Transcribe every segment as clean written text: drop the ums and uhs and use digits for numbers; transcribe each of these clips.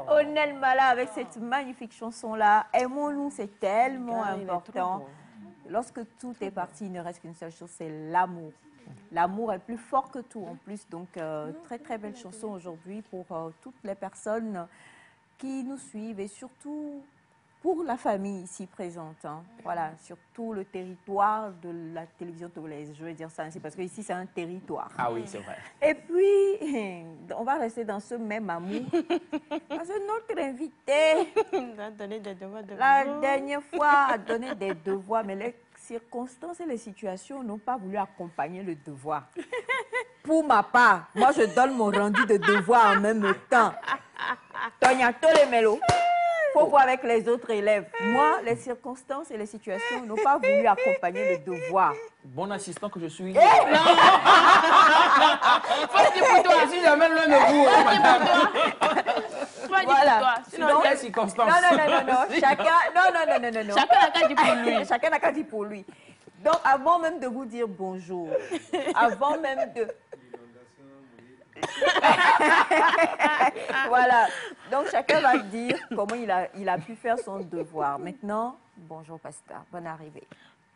Onel Mala avec cette magnifique chanson-là. Aimons-nous, c'est tellement important. Lorsque tout est parti, il ne reste qu'une seule chose, c'est l'amour. L'amour est plus fort que tout en plus. Donc, très très belle chanson aujourd'hui pour toutes les personnes qui nous suivent et surtout pour la famille ici présente. Hein. Voilà, sur tout le territoire de la télévision togolaise. Je vais dire ça ainsi parce que ici c'est un territoire. Ah oui, c'est vrai. Et puis, on va rester dans ce même amour. Parce que notre invité, la dernière fois, a donné des devoirs, mais les circonstances et les situations n'ont pas voulu accompagner le devoir. Pour ma part, moi je donne mon rendu de devoir en même temps. Tonya, tous les mélos. Il faut voir avec les autres élèves. Moi, les circonstances et les situations n'ont pas voulu accompagner le devoir. Bon assistant que je suis. Faut dire pour toi. Si jamais l'un de vous, madame. Voilà. Sinon, il y a des circonstances. Non. Chacun, non. Chacun n'a qu'à dire pour lui. Chacun n'a qu'à dire pour lui. Donc, avant même de vous dire bonjour, avant même de... Voilà. Donc, chacun va dire comment il a pu faire son devoir. Maintenant, bonjour, pasteur. Bonne arrivée.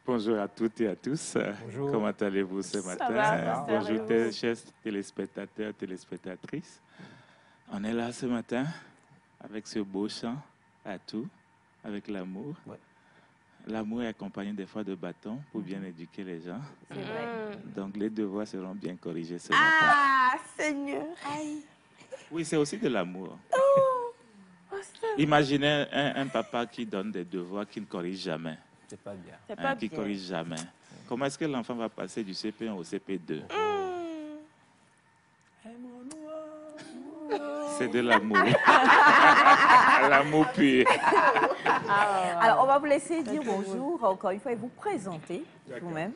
Bonjour à toutes et à tous. Bonjour. Comment allez-vous ce matin? Bonjour, chers téléspectateurs, téléspectatrices. On est là ce matin avec ce beau chant à tout, avec l'amour. Ouais. L'amour est accompagné des fois de bâtons pour bien éduquer les gens. C'est vrai. Donc, les devoirs seront bien corrigés ce matin. Ah, Seigneur. Aïe. Oui, c'est aussi de l'amour. Oh, Imaginez un papa qui donne des devoirs qu'il ne corrige jamais. C'est pas bien. C'est pas Qui bien. corrige jamais. Comment est-ce que l'enfant va passer du CP1 au CP2? C'est de l'amour. L'amour pur. Alors, on va vous laisser dire bonjour encore une fois et vous présenter vous-même.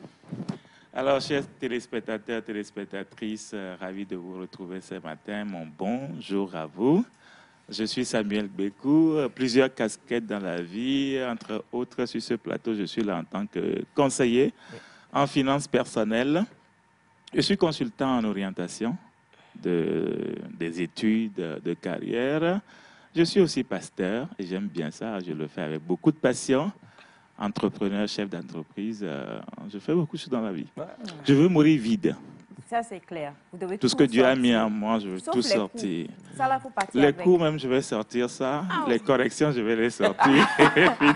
Alors, chers téléspectateurs, téléspectatrices, ravi de vous retrouver ce matin. Mon bonjour à vous. Je suis Samuel Bécou, plusieurs casquettes dans la vie. Entre autres, sur ce plateau, je suis là en tant que conseiller en finances personnelles. Je suis consultant en orientation des études de carrière. Je suis aussi pasteur et j'aime bien ça. Je le fais avec beaucoup de passion. Entrepreneur, chef d'entreprise, je fais beaucoup de choses dans la vie. Je veux mourir vide. Ça, c'est clair. Vous devez Tout ce que Dieu a sortir. mis en moi, je veux Sauf tout les sortir. coups. Ça, là, il faut partir Les avec. coups, même, je vais sortir ça. Les corrections, je vais les sortir. Et puis,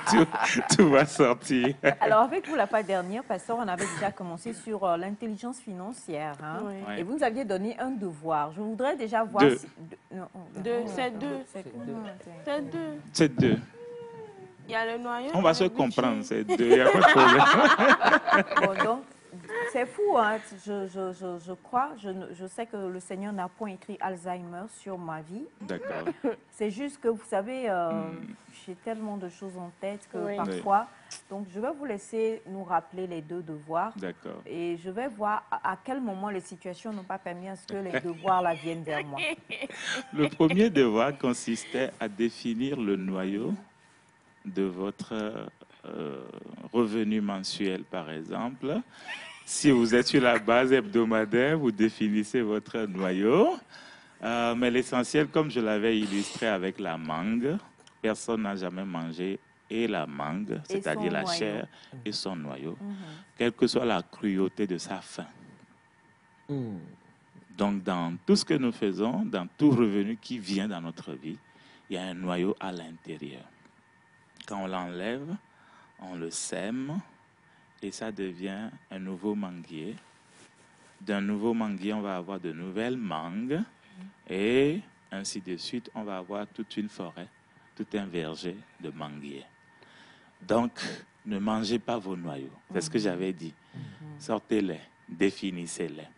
tout va sortir. Alors, avec vous, la fois dernière, pasteur, on avait déjà commencé sur l'intelligence financière. Hein? Oui. Ouais. Et vous nous aviez donné un devoir. Je voudrais déjà voir... Deux. C'est deux. C'est C'est deux. C'est deux. Il y a le noyau. On va et se le budget. comprendre, c'est deux. Il n'y a pas de problème. Bon, donc, c'est fou, hein? Je crois, je sais que le Seigneur n'a point écrit Alzheimer sur ma vie. D'accord. C'est juste que, vous savez, j'ai tellement de choses en tête que Oui. parfois... Donc, je vais vous laisser nous rappeler les deux devoirs. D'accord. Et je vais voir à quel moment les situations n'ont pas permis à ce que les devoirs là viennent vers moi. Le premier devoir consistait à définir le noyau de votre revenu mensuel, par exemple. Si vous êtes sur la base hebdomadaire, vous définissez votre noyau. Mais l'essentiel, comme je l'avais illustré avec la mangue, personne n'a jamais mangé et la mangue, c'est-à-dire la noyau. chair et son noyau, quelle que soit la cruauté de sa faim. Donc, dans tout ce que nous faisons, dans tout revenu qui vient dans notre vie, il y a un noyau à l'intérieur. Quand on l'enlève, on le sème et ça devient un nouveau manguier. D'un nouveau manguier, on va avoir de nouvelles mangues et ainsi de suite, on va avoir toute une forêt, tout un verger de manguiers. Donc, ne mangez pas vos noyaux. C'est ce que j'avais dit. Sortez-les, définissez-les.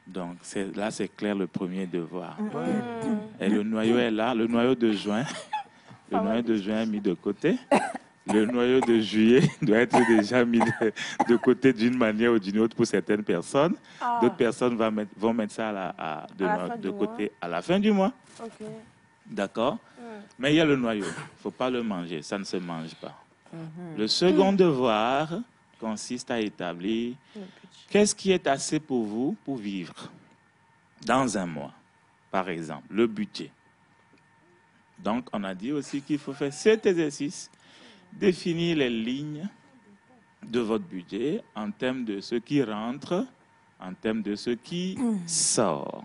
Donc, là, c'est clair le premier devoir. Et le noyau est là, le noyau de juin. Le noyau de juin est mis de côté. Le noyau de juillet doit être déjà mis de côté d'une manière ou d'une autre pour certaines personnes. D'autres personnes vont mettre ça de côté à la fin du mois. Ok. D'accord? Mais il y a le noyau. Il ne faut pas le manger. Ça ne se mange pas. Le second devoir consiste à établir qu'est-ce qui est assez pour vous pour vivre dans un mois. par exemple, le budget. Donc, on a dit aussi qu'il faut faire cet exercice, définir les lignes de votre budget en termes de ce qui rentre, en termes de ce qui sort.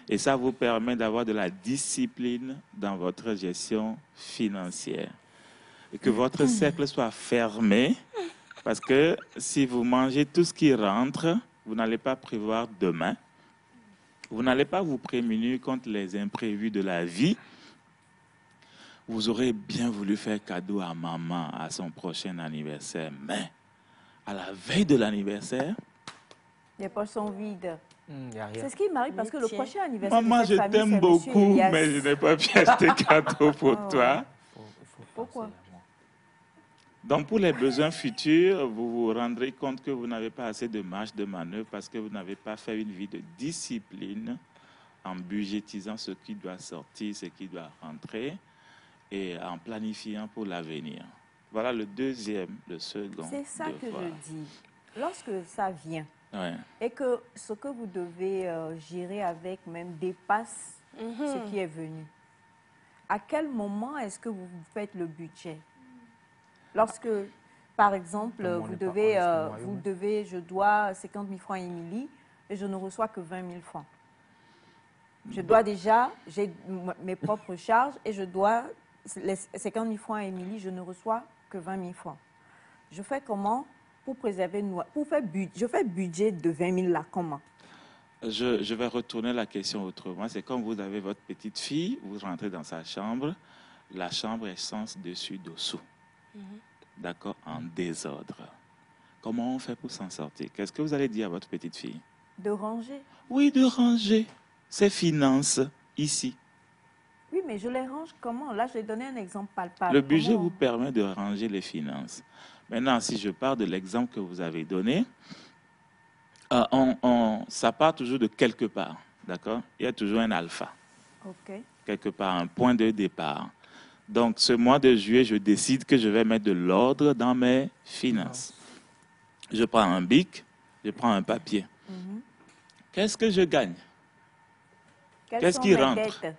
Et ça vous permet d'avoir de la discipline dans votre gestion financière. Et que votre cercle soit fermé, parce que si vous mangez tout ce qui rentre, vous n'allez pas prévoir demain. Vous n'allez pas vous prémunir contre les imprévus de la vie. Vous aurez bien voulu faire cadeau à maman à son prochain anniversaire, mais à la veille de l'anniversaire, les poches sont vides. Y a rien. C'est ce qui m'arrive parce que le prochain anniversaire maman, de cette je famille, t'aime c'est beaucoup, Monsieur Elias. mais je n'ai pas pu acheter cadeau pour toi. Pourquoi? penser à moi. Donc, pour les besoins futurs, vous vous rendrez compte que vous n'avez pas assez de marge de manœuvre parce que vous n'avez pas fait une vie de discipline en budgétisant ce qui doit sortir, ce qui doit rentrer et en planifiant pour l'avenir. Voilà le deuxième, le second. C'est ça que devoir. je dis. Lorsque ça vient Ouais. et que ce que vous devez gérer avec même dépasse ce qui est venu, à quel moment est-ce que vous faites le budget? Lorsque, par exemple, Comme on vous n'est pas devez, honnête, le royaume. je dois 50 000 francs à Émilie et je ne reçois que 20 000 francs. Je dois déjà, j'ai mes propres charges et je dois les 50 000 francs à Émilie, je ne reçois que 20 000 francs. Je fais comment pour préserver, pour faire je fais budget de 20 000 là, comment? Je vais retourner la question autrement. C'est comme vous avez votre petite fille, vous rentrez dans sa chambre, la chambre est sens dessus, dessous. D'accord? En désordre. Comment on fait pour s'en sortir? Qu'est-ce que vous allez dire à votre petite fille? De ranger. Oui, de ranger ses finances ici. Oui, mais je les range comment? Là, je vais donner un exemple palpable. Le budget Comment? vous permet de ranger les finances. Maintenant, si je pars de l'exemple que vous avez donné, ça part toujours de quelque part. D'accord? Il y a toujours un alpha. OK. Quelque part, un point de départ. Donc, ce mois de juillet, je décide que je vais mettre de l'ordre dans mes finances. Je prends un bic, je prends un papier. Qu'est-ce que je gagne? Quelles Qu'est-ce sont qui mes rentre? dettes?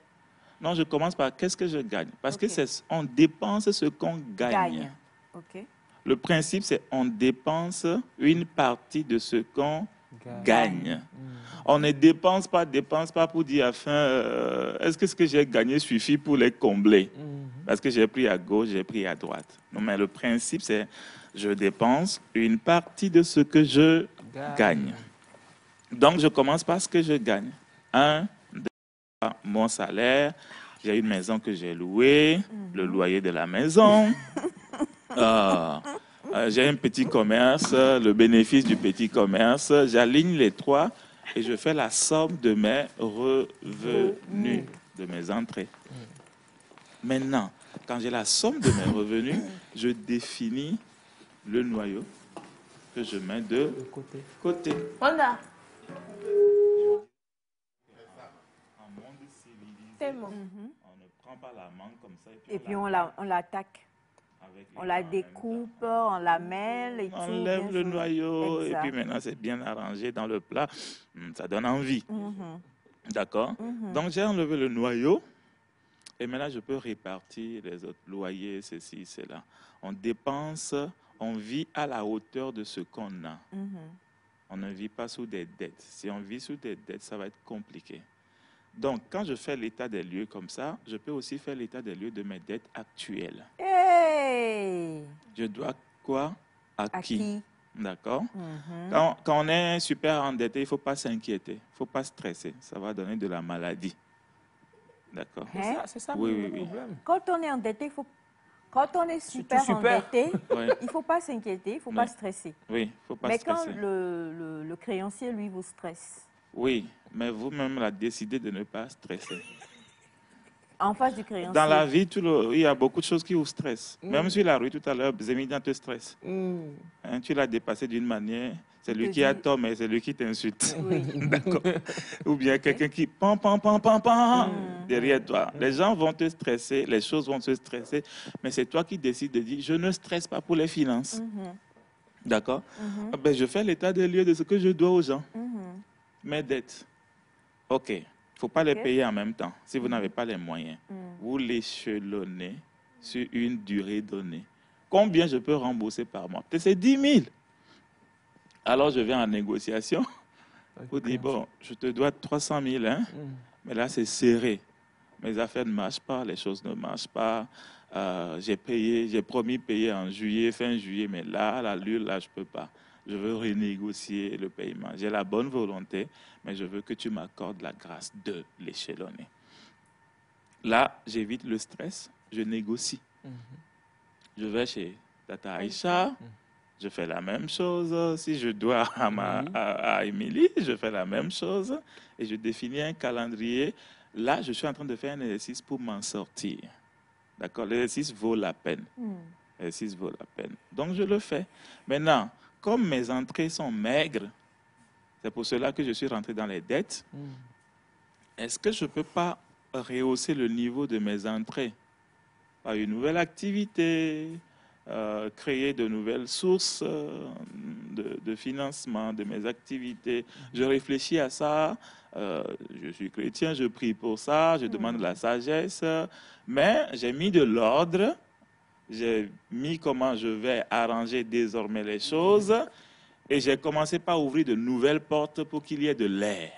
Non, je commence par qu'est-ce que je gagne? Parce Ok. que on dépense ce qu'on gagne. OK. Le principe, c'est on dépense une partie de ce qu'on gagne. On ne dépense pas pour dire est-ce que ce que j'ai gagné suffit pour les combler? Parce que j'ai pris à gauche, j'ai pris à droite. Non, mais le principe, c'est je dépense une partie de ce que je gagne. Donc, je commence par ce que je gagne. 1, 2, 3, mon salaire. J'ai une maison que j'ai louée, le loyer de la maison. J'ai un petit commerce, le bénéfice du petit commerce. J'aligne les trois et je fais la somme de mes revenus, de mes entrées. Maintenant, quand j'ai la somme de mes revenus, je définis le noyau que je mets de côté. Wanda, En monde civilisé, tellement. on ne prend pas la mangue comme ça. Et puis on l'attaque. avec les On la mains en même découpe, temps. on la mêle et tout. On enlève bien le sûr. noyau Exact. et puis maintenant c'est bien arrangé dans le plat. Ça donne envie. D'accord? Donc j'ai enlevé le noyau et maintenant je peux répartir les autres loyers, ceci, cela. On dépense, on vit à la hauteur de ce qu'on a. On ne vit pas sous des dettes. Si on vit sous des dettes, ça va être compliqué. Donc, quand je fais l'état des lieux comme ça, je peux aussi faire l'état des lieux de mes dettes actuelles. Hey! Je dois quoi? À À qui? qui? D'accord? Quand on est super endetté, il ne faut pas s'inquiéter. Il ne faut pas stresser. Ça va donner de la maladie. D'accord? Hein? C'est ça Oui, le oui, oui. problème. Quand on est endetté, quand on est super super. endetté, Ouais. il ne faut pas s'inquiéter, il ne faut pas stresser. Oui, il ne faut pas Mais stresser. quand le créancier, lui, vous stresse, Oui, mais vous-même, là, décidez de ne pas stresser. en face du créancier. Dans la vie, il y a beaucoup de choses qui vous stressent. Même sur la rue, tout à l'heure, Zémidan te stresse. Hein, tu l'as dépassé d'une manière, c'est lui te qui a dis- tort, mais c'est lui qui t'insulte. Oui. D'accord. Ou bien quelqu'un qui pam, derrière toi. Les gens vont te stresser, les choses vont te stresser, mais c'est toi qui décides de dire, je ne stresse pas pour les finances. D'accord? Ah ben, je fais l'état des lieux de ce que je dois aux gens. Mes dettes. OK. faut pas les payer en même temps. Si vous n'avez pas les moyens, vous l'échelonnez sur une durée donnée. Combien je peux rembourser par mois? Peut-être c'est 10 000. Alors, je vais en négociation. Vous dites, bon, je te dois 300 000, hein? Mais là, c'est serré. Mes affaires ne marchent pas, les choses ne marchent pas. J'ai promis de payer en juillet, fin juillet, mais là, à l'allure, là, je ne peux pas. Je veux renégocier le paiement. J'ai la bonne volonté, mais je veux que tu m'accordes la grâce de l'échelonner. Là, j'évite le stress, je négocie. Je vais chez Tata Aïcha, je fais la même chose. Si je dois à Émilie, je fais la même chose. Et je définis un calendrier. Là, je suis en train de faire un exercice pour m'en sortir. D'accord? L'exercice vaut la peine. L'exercice vaut la peine. Donc, je le fais. Maintenant, comme mes entrées sont maigres, c'est pour cela que je suis rentré dans les dettes, est-ce que je ne peux pas rehausser le niveau de mes entrées par une nouvelle activité, créer de nouvelles sources de financement de mes activités? Je réfléchis à ça. Je suis chrétien, je prie pour ça, je demande la sagesse, mais j'ai mis de l'ordre, j'ai mis comment je vais arranger désormais les choses, et j'ai commencé par ouvrir de nouvelles portes pour qu'il y ait de l'air.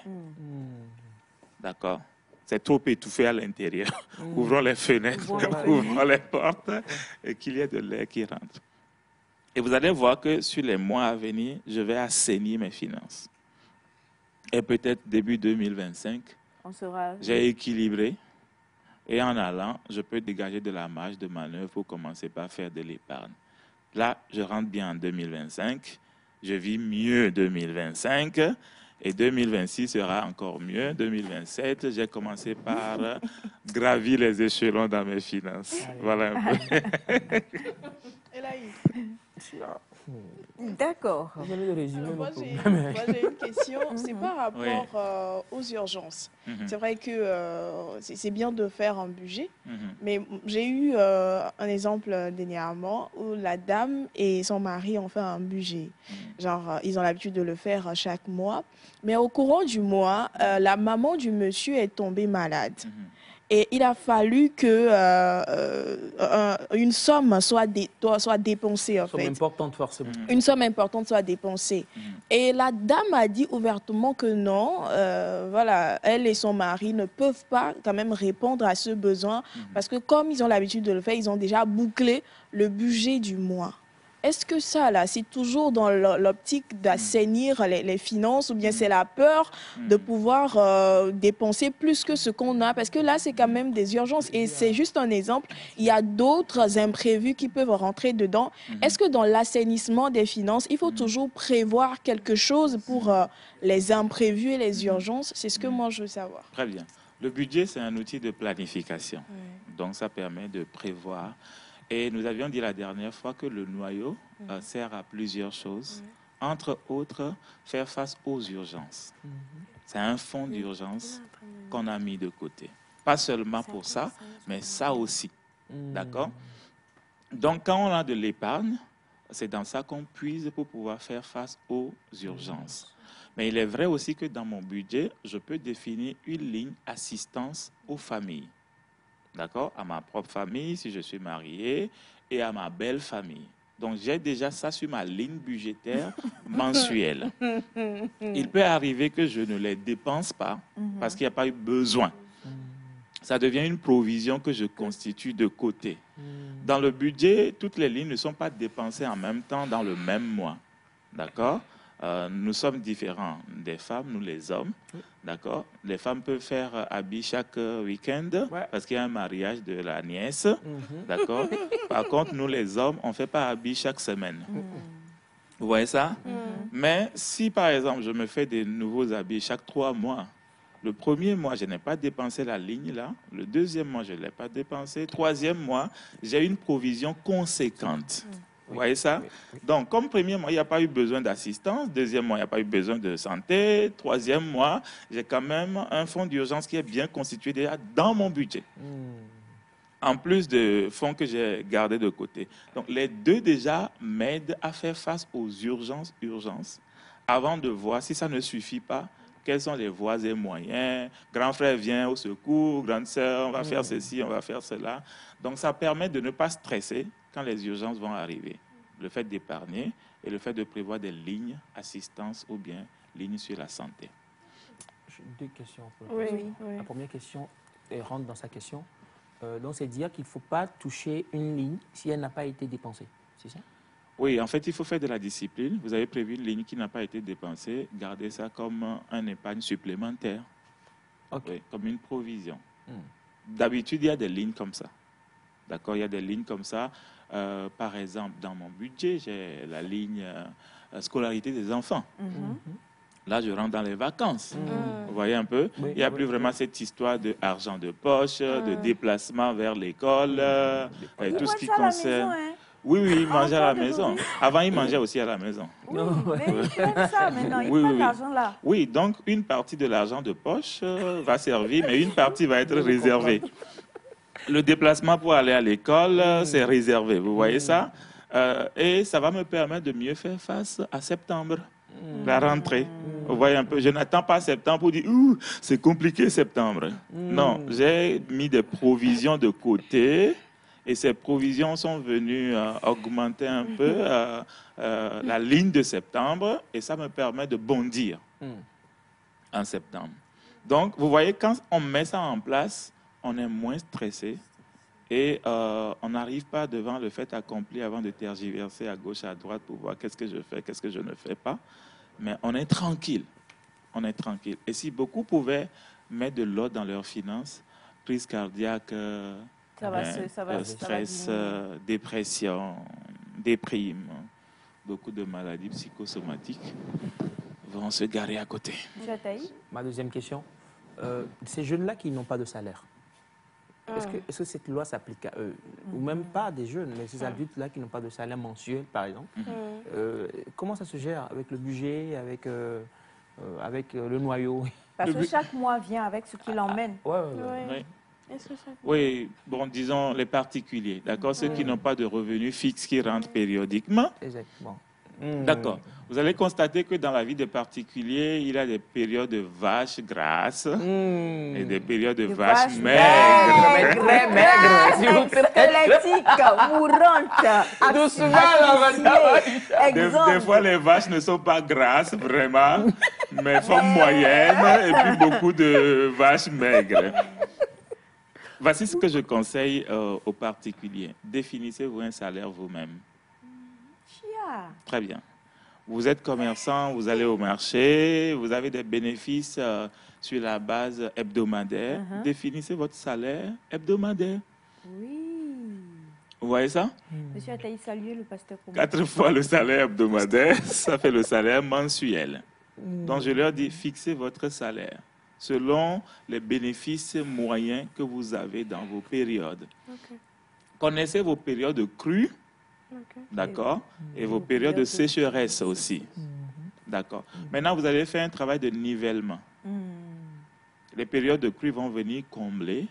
D'accord? C'est trop étouffé à l'intérieur. Ouvrons les fenêtres, ouvrons les portes, et qu'il y ait de l'air qui rentre. Et vous allez voir que sur les mois à venir, je vais assainir mes finances. Et peut-être début 2025, j'ai équilibré. Et en allant, je peux dégager de la marge de manœuvre pour commencer par faire de l'épargne. Là, je rentre bien en 2025. Je vis mieux 2025. Et 2026 sera encore mieux. 2027, j'ai commencé par gravir les échelons dans mes finances. Voilà un peu. D'accord. Moi, j'ai une question. C'est par rapport aux urgences. C'est vrai que c'est bien de faire un budget, mais j'ai eu un exemple dernièrement où la dame et son mari ont fait un budget. Genre, ils ont l'habitude de le faire chaque mois. Mais au courant du mois, la maman du monsieur est tombée malade. Et il a fallu que une somme soit dépensée, en fait. Une somme importante, forcément. Une somme importante soit dépensée. Et la dame a dit ouvertement que non, voilà, elle et son mari ne peuvent pas quand même répondre à ce besoin parce que comme ils ont l'habitude de le faire, ils ont déjà bouclé le budget du mois. Est-ce que ça, là, c'est toujours dans l'optique d'assainir les finances ou bien c'est la peur de pouvoir dépenser plus que ce qu'on a? Parce que là, c'est quand même des urgences et c'est juste un exemple. Il y a d'autres imprévus qui peuvent rentrer dedans. Est-ce que dans l'assainissement des finances, il faut toujours prévoir quelque chose pour les imprévus et les urgences? C'est ce que moi, je veux savoir. Très bien. Le budget, c'est un outil de planification. Donc, ça permet de prévoir. Et nous avions dit la dernière fois que le noyau sert à plusieurs choses. Entre autres, faire face aux urgences. C'est un fonds d'urgence qu'on a mis de côté. Pas seulement pour ça, mais ça aussi. D'accord? Donc, quand on a de l'épargne, c'est dans ça qu'on puise pour pouvoir faire face aux urgences. Mais il est vrai aussi que dans mon budget, je peux définir une ligne assistance aux familles. D'accord? À ma propre famille, si je suis marié, et à ma belle famille. Donc, j'ai déjà ça sur ma ligne budgétaire mensuelle. Il peut arriver que je ne les dépense pas parce qu'il n'y a pas eu besoin. Ça devient une provision que je constitue de côté. Dans le budget, toutes les lignes ne sont pas dépensées en même temps dans le même mois. D'accord? Nous sommes différents des femmes, nous les hommes, d'accord? Les femmes peuvent faire habit chaque week-end parce qu'il y a un mariage de la nièce, d'accord? Par contre, nous les hommes, on ne fait pas habit chaque semaine. Vous voyez ça? Mais si, par exemple, je me fais des nouveaux habits chaque 3 mois, le premier mois, je n'ai pas dépensé la ligne là. Le deuxième mois, je ne l'ai pas dépensé. Troisième mois, j'ai une provision conséquente. Vous voyez ça? Donc, comme premier mois, il n'y a pas eu besoin d'assistance. Deuxième mois, il n'y a pas eu besoin de santé. Troisième mois, j'ai quand même un fonds d'urgence qui est bien constitué déjà dans mon budget. En plus de fonds que j'ai gardés de côté. Donc, les deux déjà m'aident à faire face aux urgences, avant de voir si ça ne suffit pas quels sont les voies et moyens. Grand frère vient au secours, grande sœur, on va faire ceci, on va faire cela. Donc, ça permet de ne pas stresser quand les urgences vont arriver. Le fait d'épargner et le fait de prévoir des lignes assistance ou bien lignes sur la santé. J'ai deux questions. Oui. La première question rentre dans sa question. Donc, c'est dire qu'il ne faut pas toucher une ligne si elle n'a pas été dépensée. C'est ça? Oui, en fait, il faut faire de la discipline. Vous avez prévu une ligne qui n'a pas été dépensée. Gardez ça comme un épargne supplémentaire. Ok. Oui, comme une provision. D'habitude, il y a des lignes comme ça. D'accord, il y a des lignes comme ça. Par exemple, dans mon budget, j'ai la ligne scolarité des enfants. Là, je rentre dans les vacances. Vous voyez un peu? Oui, il n'y a plus vraiment cette histoire d'argent de poche, de déplacement vers l'école, et tout ce qui concerne... Oui, il mangeait à la maison. Avant, il mangeait aussi à la maison. Oui, mais il fait ça maintenant, il prend l'argent là. Oui, donc une partie de l'argent de poche va servir, mais une partie va être réservée. Le déplacement pour aller à l'école, c'est réservé, vous voyez ça? Et ça va me permettre de mieux faire face à septembre, la rentrée. Vous voyez un peu, je n'attends pas septembre pour dire « c'est compliqué septembre ». Non, j'ai mis des provisions de côté et ces provisions sont venues augmenter un peu la ligne de septembre et ça me permet de bondir en septembre. Donc, vous voyez, quand on met ça en place, on est moins stressé et on n'arrive pas devant le fait accompli avant de tergiverser à gauche, à droite pour voir qu'est-ce que je fais, qu'est-ce que je ne fais pas. Mais on est tranquille. On est tranquille. Et si beaucoup pouvaient mettre de l'ordre dans leurs finances, crise cardiaque, stress, dépression, déprime, beaucoup de maladies psychosomatiques vont se garer à côté. Ma deuxième question, ces jeunes-là qui n'ont pas de salaire, est-ce que cette loi s'applique à eux? Ou même pas des jeunes, mais ces adultes-là qui n'ont pas de salaire mensuel, par exemple. Comment ça se gère avec le budget, avec le noyau? Parce que chaque mois vient avec ce qu'il emmène. Oui, bon, disons les particuliers, d'accord? Ceux qui n'ont pas de revenus fixes qui rentrent périodiquement. Exactement. D'accord. Vous allez constater que dans la vie des particuliers, il y a des périodes de vaches grasses et des périodes de vaches maigres. Très maigres, s'il vous plaît. Squelettiques, mourantes. Doucement, Des fois, les vaches ne sont pas grasses, vraiment, mais forme moyenne, et puis beaucoup de vaches maigres. Voici ce que je conseille aux particuliers. Définissez-vous un salaire vous-même. Très bien. Vous êtes commerçant, vous allez au marché, vous avez des bénéfices sur la base hebdomadaire. Définissez votre salaire hebdomadaire. Oui. Vous voyez ça? Monsieur Ataï, saluez le pasteur. 4 fois le salaire hebdomadaire, ça fait le salaire mensuel. Donc je leur dis, fixez votre salaire selon les bénéfices moyens que vous avez dans vos périodes. Connaissez vos périodes crues. D'accord? Et vos périodes de sécheresse aussi. D'accord? Maintenant, vous allez faire un travail de nivellement. Les périodes de crue vont venir combler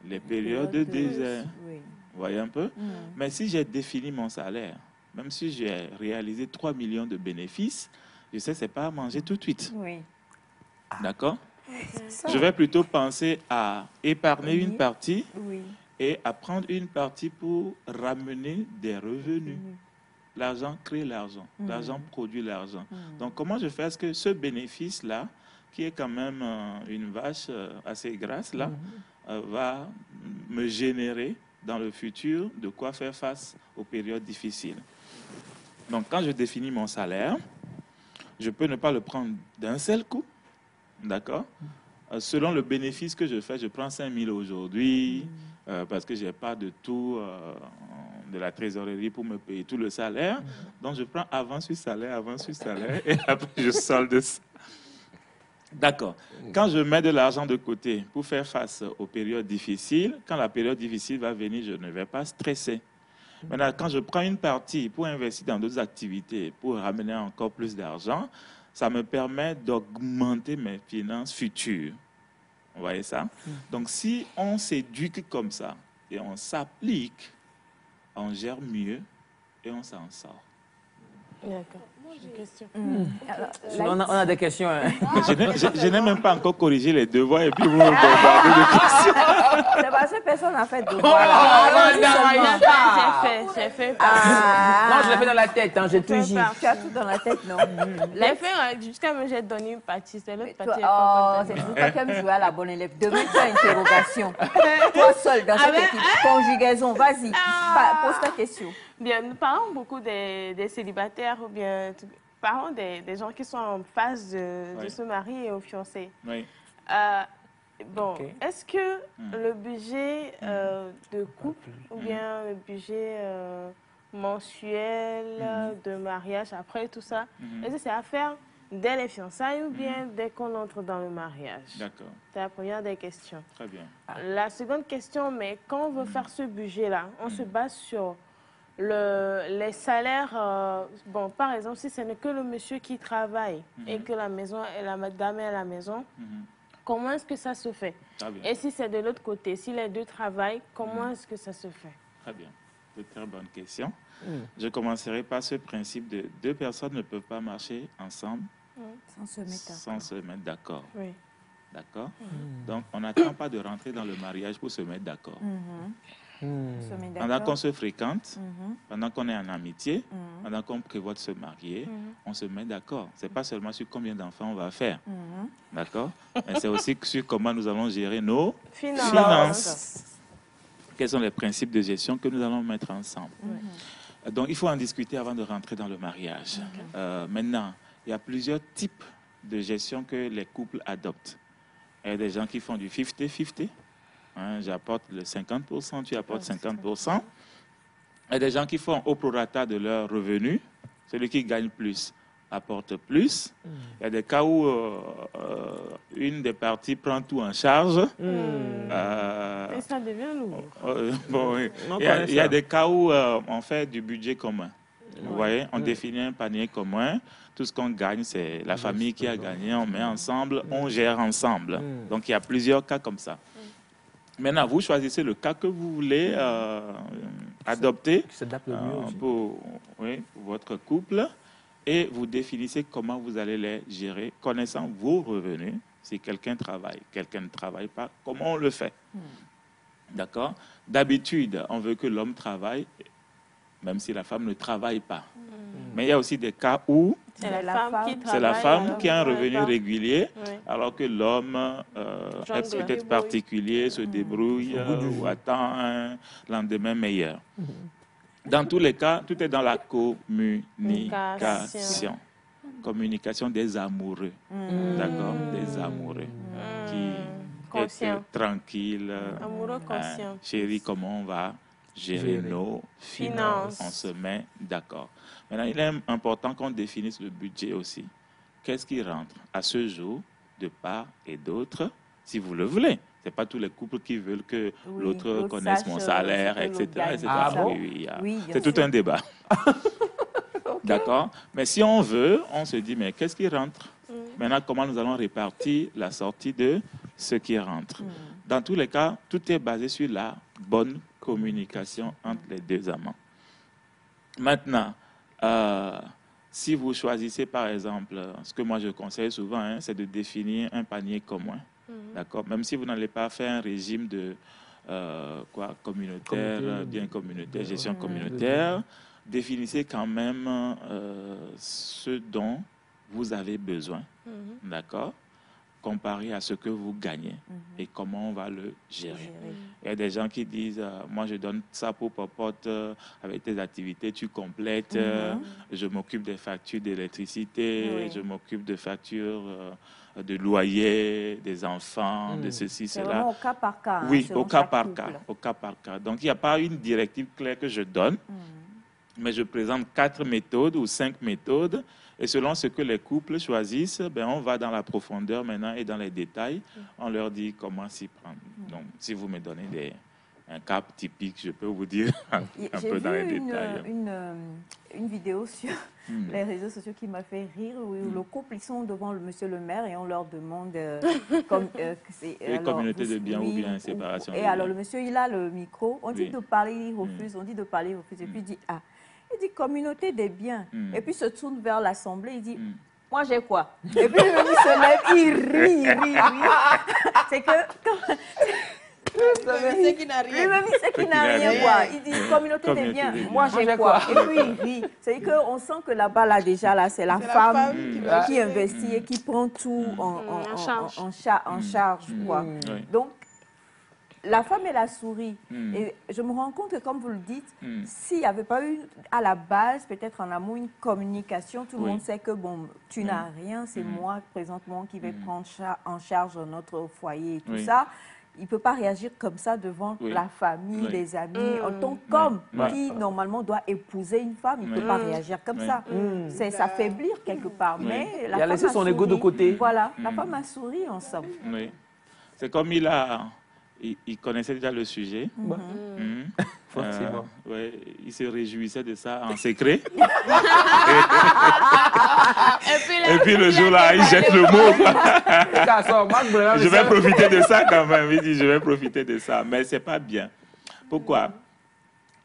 les périodes de désert. Vous voyez un peu? Mais si j'ai défini mon salaire, même si j'ai réalisé 3 millions de bénéfices, je sais que ce n'est pas à manger tout de suite. D'accord? Je vais plutôt penser à épargner une partie et à prendre une partie pour ramener des revenus. L'argent crée l'argent. L'argent produit l'argent. Donc, comment je fais? Est-ce que ce bénéfice-là, qui est quand même une vache assez grasse, là, va me générer dans le futur de quoi faire face aux périodes difficiles? Donc, quand je définis mon salaire, je peux ne pas le prendre d'un seul coup. D'accord? Selon le bénéfice que je fais, je prends 5 000 aujourd'hui parce que je n'ai pas de tout de la trésorerie pour me payer tout le salaire. Donc, je prends avant sur salaire, et après, je solde ça. D'accord. Quand je mets de l'argent de côté pour faire face aux périodes difficiles, quand la période difficile va venir, je ne vais pas stresser. Maintenant, quand je prends une partie pour investir dans d'autres activités, pour ramener encore plus d'argent, ça me permet d'augmenter mes finances futures. Vous voyez ça? Donc, si on s'éduque comme ça et on s'applique, on gère mieux et on s'en sort. D'accord. Moi, j'ai une question. On a des questions. Hein. Je n'ai même pas encore corrigé les devoirs et puis vous me bombardez de questions. C'est parce que personne n'a fait de devoirs. J'ai fait. Non, je l'ai fait dans la tête, hein, j'ai tout dit. Tu as tout dans la tête, non? J'ai fait jusqu'à me j'ai donné une partie. C'est l'autre partie. Oh, c'est pour toi qui aimes jouer à la bonne élève. Demain, tu as interrogation. Toi seul dans cette équipe. Conjugaison, vas-y. Pose ta question. Bien, nous parlons beaucoup des célibataires ou bien parlons des gens qui sont en phase de se marier et au fiancé. Oui. Bon, est-ce que le budget de couple ou bien le budget mensuel de mariage après tout ça, est-ce que c'est à faire dès les fiançailles ou bien dès qu'on entre dans le mariage? D'accord. C'est la première des questions. Très bien. La seconde question, mais quand on veut faire ce budget-là, on se base sur les salaires. Bon, par exemple, si ce n'est que le monsieur qui travaille et que la maison et la madame est à la maison, comment est-ce que ça se fait? Et si c'est de l'autre côté, si les deux travaillent, comment est-ce que ça se fait? Très bien. C'est une très bonne question. Je commencerai par ce principe de deux personnes ne peuvent pas marcher ensemble sans se mettre d'accord. Oui. D'accord? Donc, on n'attend pas de rentrer dans le mariage pour se mettre d'accord. Pendant qu'on se fréquente, pendant qu'on est en amitié, pendant qu'on prévoit de se marier, on se met d'accord. Ce n'est pas seulement sur combien d'enfants on va faire. D'accord? Mais c'est aussi sur comment nous allons gérer nos finances. Quels sont les principes de gestion que nous allons mettre ensemble. Donc, il faut en discuter avant de rentrer dans le mariage. Maintenant, il y a plusieurs types de gestion que les couples adoptent. Il y a des gens qui font du 50-50. Hein, j'apporte le 50%, tu apportes 50%. Il y a des gens qui font au prorata de leurs revenus. Celui qui gagne plus apporte plus. Il y a des cas où une des parties prend tout en charge. Et ça devient lourd. Bon, il y a des cas où on fait du budget commun. Vous voyez, on définit un panier commun. Tout ce qu'on gagne, c'est la famille qui a gagné. On met ensemble, on gère ensemble. Donc, il y a plusieurs cas comme ça. Maintenant, vous choisissez le cas que vous voulez adopter pour votre couple et vous définissez comment vous allez les gérer, connaissant vos revenus. Si quelqu'un travaille, quelqu'un ne travaille pas, comment on le fait? D'accord? D'habitude, on veut que l'homme travaille, même si la femme ne travaille pas. Mais il y a aussi des cas où c'est la femme qui a un revenu régulier, alors que l'homme est peut-être particulier, se débrouille ou attend un lendemain meilleur. Dans tous les cas, tout est dans la communication. Communication des amoureux. D'accord? Des amoureux qui sont tranquilles. Amoureux conscients. Chérie, comment on va gérer nos finances? On se met d'accord. Maintenant, il est important qu'on définisse le budget aussi. Qu'est-ce qui rentre à ce jour de part et d'autre, si vous le voulez? Ce n'est pas tous les couples qui veulent que l'autre connaisse mon salaire, etc. C'est tout un débat. D'accord? Mais si on veut, on se dit, mais qu'est-ce qui rentre? Maintenant, comment nous allons répartir la sortie de ce qui rentre? Dans tous les cas, tout est basé sur la bonne communication entre les deux amants. Maintenant, si vous choisissez, par exemple, ce que moi je conseille souvent, c'est de définir un panier commun. D'accord? Même si vous n'allez pas faire un régime de communautaire, bien communautaire, gestion communautaire, définissez quand même ce dont vous avez besoin. D'accord? Comparé à ce que vous gagnez et comment on va le gérer. Il y a des gens qui disent, moi je donne ça pour popote, avec tes activités, tu complètes, je m'occupe des factures d'électricité, je m'occupe de factures de loyer, des enfants, de ceci, cela. Vraiment au cas par cas. Oui, au cas par cas. Au cas par cas. Donc il n'y a pas une directive claire que je donne, mais je présente 4 méthodes ou 5 méthodes. Et selon ce que les couples choisissent, on va dans la profondeur maintenant et dans les détails. On leur dit comment s'y prendre. Donc, si vous me donnez un cas typique, je peux vous dire un peu dans les détails. J'ai vu une vidéo sur les réseaux sociaux qui m'a fait rire, où le couple, ils sont devant monsieur le maire et on leur demande communauté de biens ou bien séparation. Et alors, le monsieur, il a le micro. On dit de parler, il refuse. On dit de parler, il refuse. Et puis, il dit, Il dit communauté des biens. Et puis se tourne vers l'Assemblée, il dit moi j'ai quoi? Et puis lui se lève, il rit. C'est que... Lui-même, il sait qu'il n'a rien. Lui-même, il sait qu'il n'a rien, quoi. Il dit communauté des biens. Moi, j'ai quoi? Et puis, il rit. C'est-à-dire qu'on sent que là-bas, là, déjà, là, c'est la femme qui investit et qui prend tout en charge, quoi. Donc, la femme, elle a souri. Et je me rends compte que, comme vous le dites, s'il n'y avait pas eu, à la base, peut-être en amont, une communication, tout le monde sait que, bon, tu n'as rien, c'est moi, présentement, qui vais prendre en charge notre foyer et tout ça. Il ne peut pas réagir comme ça devant la famille, les amis. En tant qu'homme qui, normalement, doit épouser une femme, il ne peut pas réagir comme ça. C'est s'affaiblir quelque part. Mais la il a femme laissé son ego de côté. Voilà, la femme a souri ensemble. Oui. C'est comme il connaissait déjà le sujet. Ouais, il se réjouissait de ça en secret. Et puis le jour-là, il jette le mot. Je vais profiter de ça quand même. Il dit, je vais profiter de ça. Mais ce n'est pas bien. Pourquoi?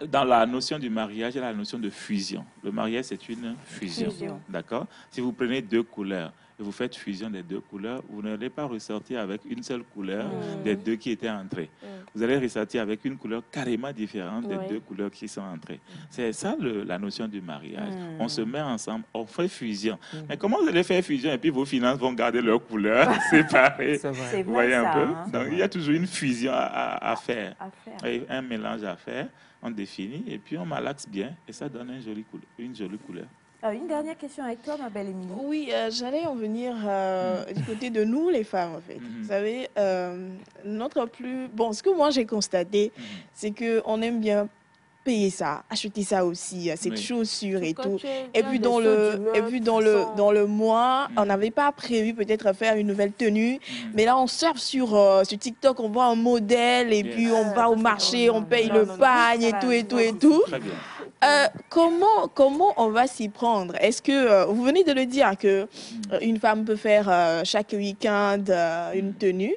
Dans la notion du mariage, il y a la notion de fusion. Le mariage, c'est une fusion. D'accord? Si vous prenez deux couleurs et vous faites fusion des deux couleurs, vous n'allez pas ressortir avec une seule couleur des deux qui étaient entrées. Vous allez ressortir avec une couleur carrément différente des deux couleurs qui sont entrées. C'est ça la notion du mariage. On se met ensemble, on fait fusion. Mais comment vous allez faire fusion et puis vos finances vont garder leur couleur séparée? Vous voyez un peu? Donc, il y a toujours une fusion à faire. Et un mélange à faire. On définit et puis on malaxe bien et ça donne une jolie couleur. Une dernière question avec toi, ma belle Émilie. Oui, j'allais en venir du côté de nous, les femmes, en fait. Vous savez, notre plus... Bon, ce que moi, j'ai constaté, c'est qu'on aime bien payer ça, acheter ça aussi, cette chaussure et tout. Et puis dans le mois, on n'avait pas prévu peut-être faire une nouvelle tenue, mais là on surfe sur TikTok, on voit un modèle et puis on va au marché, on paye le pagne et tout. Très bien. Comment on va s'y prendre? Est-ce que, vous venez de le dire, que une femme peut faire chaque week-end une tenue,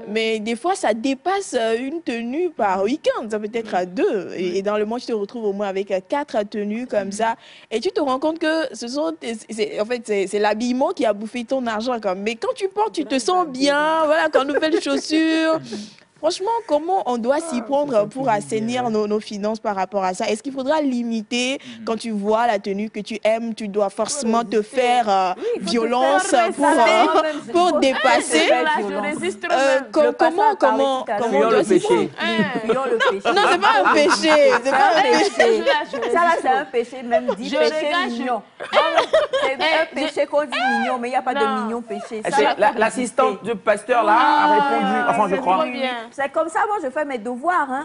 mais des fois ça dépasse une tenue par week-end, ça peut être à deux. Et dans le mois, tu te retrouves au moins avec 4 tenues comme ça, et tu te rends compte que c'est l'habillement qui a bouffé ton argent. Mais quand tu portes, tu te sens bien, voilà, quand nouvelles chaussures. Franchement, comment on doit s'y prendre pour assainir nos finances par rapport à ça? Est-ce qu'il faudra limiter, quand tu vois la tenue que tu aimes, tu dois forcément te faire violence pour dépasser? Comment on doit s'y prendre? Non, c'est pas un péché. C'est pas un péché. Ça, là, c'est un péché, même dit péché mignon. C'est un péché qu'on dit mignon, mais il n'y a pas de mignon péché. L'assistante du pasteur, là, a répondu, enfin, je crois. C'est comme ça, moi, je fais mes devoirs. Hein.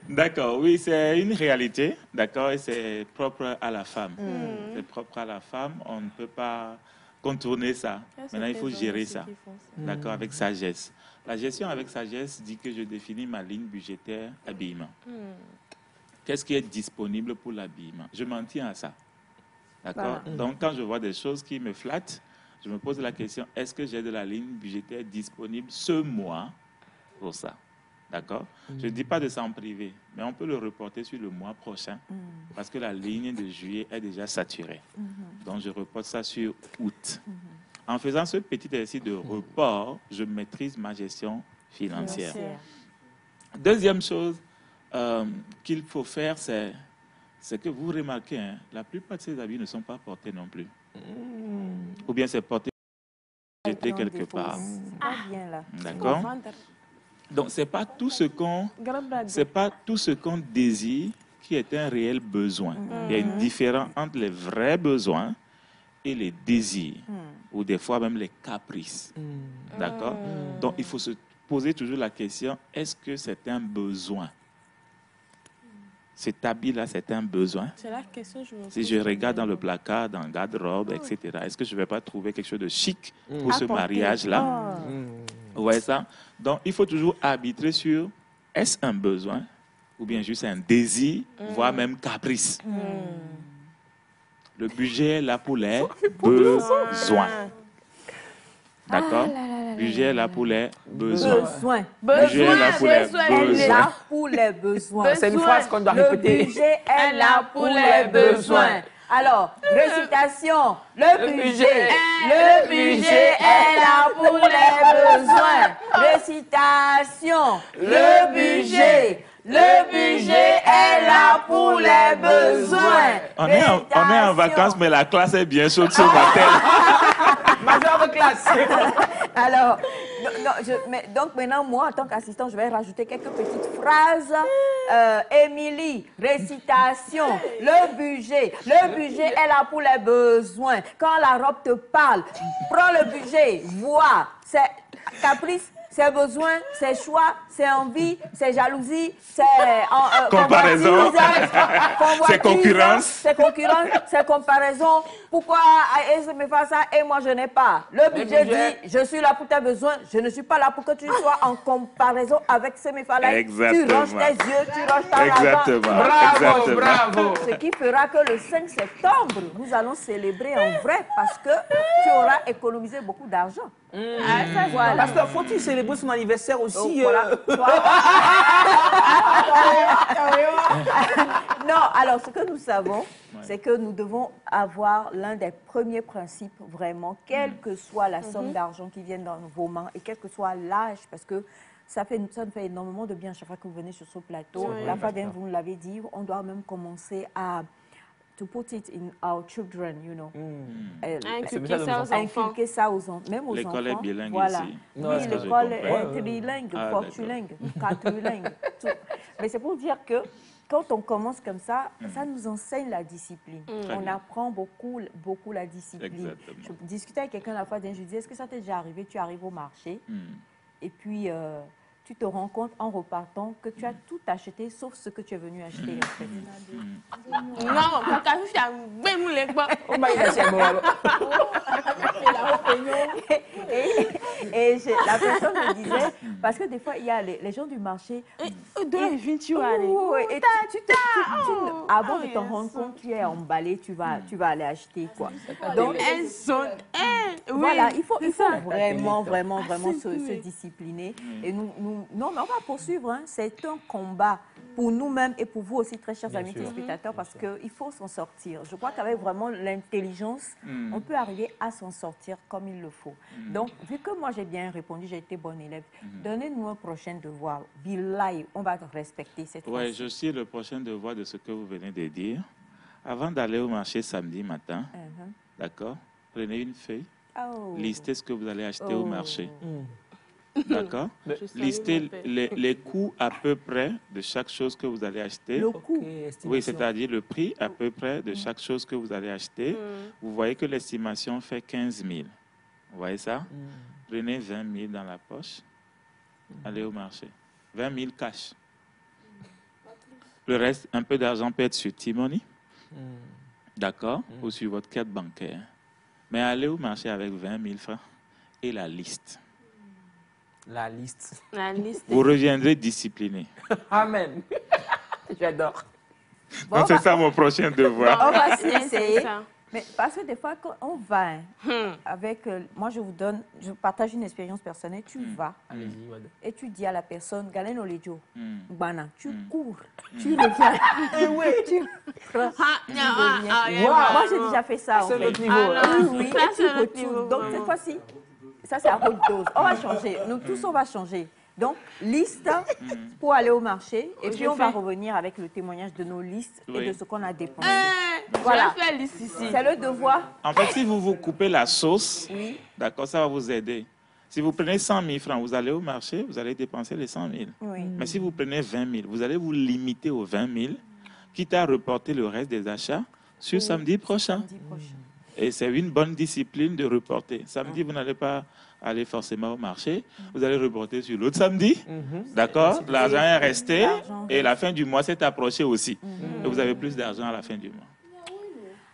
D'accord, oui, c'est une réalité, d'accord, et c'est propre à la femme. C'est propre à la femme, on ne peut pas contourner ça. Maintenant, il faut gérer ça, d'accord, avec sagesse. La gestion avec sagesse dit que je définis ma ligne budgétaire habillement. Qu'est-ce qui est disponible pour l'habillement? Je m'en tiens à ça, d'accord. Donc, quand je vois des choses qui me flattent, je me pose la question, est-ce que j'ai de la ligne budgétaire disponible ce mois pour ça? D'accord? Je ne dis pas de s'en priver, mais on peut le reporter sur le mois prochain parce que la ligne de juillet est déjà saturée. Donc, je reporte ça sur août. En faisant ce petit exercice de report, je maîtrise ma gestion financière. Deuxième chose qu'il faut faire, c'est que vous remarquez, hein, la plupart de ces habits ne sont pas portés non plus. Ou bien c'est porté jeté quelque part. D'accord? Donc c'est pas tout ce qu'on désire qui est un réel besoin. Il y a une différence entre les vrais besoins et les désirs, ou des fois même les caprices. D'accord? Donc il faut se poser toujours la question, est-ce que c'est un besoin? Cet habit-là, c'est un besoin. C'est la question que je me pose. Si je regarde dans le placard, dans le garde-robe, etc., est-ce que je ne vais pas trouver quelque chose de chic pour ce mariage-là? Vous voyez ça? Donc, il faut toujours arbitrer sur est-ce un besoin ou bien juste un désir, voire même caprice. Le budget est là pour les besoins. D'accord? Budget est là pour les besoins. Budget est là pour les Elle est besoins. là pour les besoins. C'est une phrase qu'on doit Le répéter. budget est là pour les besoins. Alors, récitation. Le budget est là pour les besoins. Récitation. Le budget est là pour les besoins. On est en vacances, mais la classe est bien chaude ce matin. Major de classe. Alors, donc maintenant, moi, en tant qu'assistant, je vais rajouter quelques petites phrases. Émilie, récitation, le budget est là pour les besoins. Quand la robe te parle, prends le budget, vois, c'est caprice, c'est besoin, c'est choix, c'est envie, c'est jalousie, c'est comparaison, c'est concurrence. C'est comparaison. Pourquoi elle me fait ça et moi je n'ai pas? Le budget dit, je suis là pour tes besoins, je ne suis pas là pour que tu sois en comparaison avec ces méfas-là. Tu ranges tes yeux, tu ranges ta Bravo, bravo. Ce qui fera que le 5 septembre, nous allons célébrer en vrai parce que tu auras économisé beaucoup d'argent. Voilà. Parce que faut-il célébrer son anniversaire aussi? Non, alors ce que nous savons, c'est que nous devons avoir l'un des premiers principes vraiment, quelle que soit la somme d'argent qui vient dans vos mains et quel que soit l'âge, parce que ça nous fait énormément de bien chaque fois que vous venez sur ce plateau. La fois dernière, vous nous l'avez dit, on doit même commencer à to put it in our children, you know. Inculquer ça aux enfants, même aux enfants. L'école est bilingue voilà. ici. Oui, l'école est trilingue, quadrilingue, quadrilingue. Mais c'est pour dire que quand on commence comme ça, ça nous enseigne la discipline. On apprend beaucoup la discipline. Exactement. Je discutais avec quelqu'un la fois dernière, je lui disais, est-ce que ça t'est déjà arrivé? Tu arrives au marché et puis tu te rends compte en repartant que tu as tout acheté sauf ce que tu es venu acheter. En fait. Et la personne me disait, parce que des fois, il y a les gens du marché. Avant de t'en rendre compte, tu es emballé, tu vas aller acheter quoi. Donc, voilà, il faut vraiment se discipliner. Et non, mais on va poursuivre. Hein. C'est un combat pour nous-mêmes et pour vous aussi, très chers amis téléspectateurs, parce qu'il faut s'en sortir. Je crois qu'avec vraiment l'intelligence, on peut arriver à s'en sortir comme il le faut. Donc, vu que moi j'ai bien répondu, j'ai été bonne élève, donnez-nous un prochain devoir. Billahi, on va respecter cette fois. Oui, je suis le prochain devoir de ce que vous venez de dire. Avant d'aller au marché samedi matin, d'accord, prenez une feuille, listez ce que vous allez acheter au marché. D'accord? Listez les coûts à peu près de chaque chose que vous allez acheter. Le coût? Oui, c'est-à-dire le prix à peu près de chaque chose que vous allez acheter. Vous voyez que l'estimation fait 15 000. Vous voyez ça? Prenez 20 000 dans la poche. Allez au marché. 20 000 cash. Le reste, un peu d'argent peut être sur T-Money. D'accord? Ou sur votre carte bancaire. Mais allez au marché avec 20 000 francs et la liste. La liste. Vous reviendrez discipliné. Amen. J'adore. Donc, c'est ça mon prochain devoir. On va essayer. Mais parce que des fois, quand on va avec... moi, je partage une expérience personnelle. Tu vas et tu dis à la personne, Galen Olejo, tu cours, tu reviens. Tu reviens. Moi, j'ai déjà fait ça. C'est notre niveau. Oui, et tu retournes. Donc, cette fois-ci, ça, c'est à haute dose. On va changer. Nous tous, on va changer. Donc, liste pour aller au marché. Et puis, on va revenir avec le témoignage de nos listes et de ce qu'on a dépensé. Voilà. C'est le devoir. En fait, si vous vous coupez la sauce, d'accord, ça va vous aider. Si vous prenez 100 000 francs, vous allez au marché, vous allez dépenser les 100 000. Mais si vous prenez 20 000, vous allez vous limiter aux 20 000, quitte à reporter le reste des achats sur samedi prochain. Et c'est une bonne discipline de reporter. Samedi, vous n'allez pas aller forcément au marché. Vous allez reporter sur l'autre samedi. D'accord? L'argent est resté et la fin du mois s'est approchée aussi. Et vous avez plus d'argent à la fin du mois.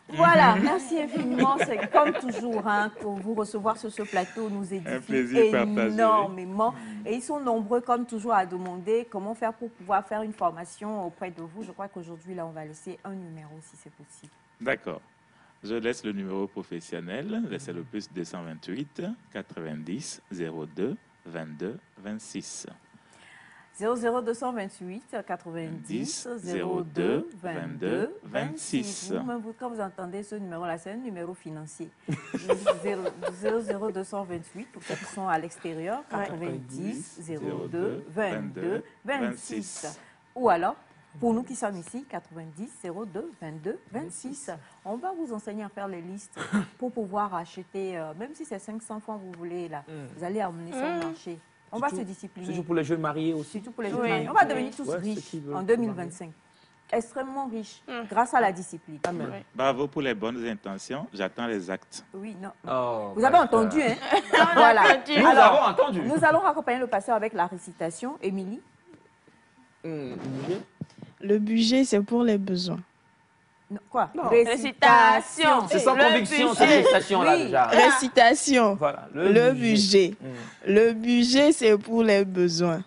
Voilà, merci infiniment. C'est comme toujours, hein, pour vous recevoir sur ce plateau, nous édifie énormément. Et ils sont nombreux, comme toujours, à demander comment faire pour pouvoir faire une formation auprès de vous. Je crois qu'aujourd'hui, là, on va laisser un numéro, si c'est possible. D'accord. Je laisse le numéro professionnel. C'est le plus 228 90 02 22 26. 00228 90 02 22 26. Quand vous entendez ce numéro-là, c'est un numéro financier. 00228 pour ceux qui sont à l'extérieur, 90 02 22 26. Ou alors, pour nous qui sommes ici, 90 02 22 26. On va vous enseigner à faire les listes pour pouvoir acheter, même si c'est 500 francs vous voulez, là, vous allez emmener sur le marché. On va se discipliner. Surtout pour les jeunes mariés aussi. Surtout pour les jeunes mariés. On va devenir tous riches en 2025. Extrêmement riches, grâce à la discipline. Amen. Bravo pour les bonnes intentions. J'attends les actes. Oui, non. Oh, vous avez entendu, hein? Voilà. Nous avons entendu. Nous allons raccompagner le pasteur avec la récitation. Émilie? Le budget, c'est pour les besoins. Non, quoi? Non. Récitation. C'est sans conviction, cette récitation-là, déjà. Récitation. Voilà, le budget. Le budget, c'est pour les besoins.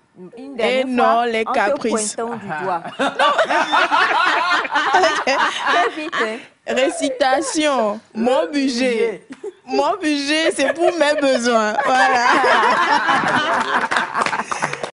Et non les caprices. En te pointant du doigt. Récitation. Mon budget. Mon budget, c'est pour mes besoins. Voilà.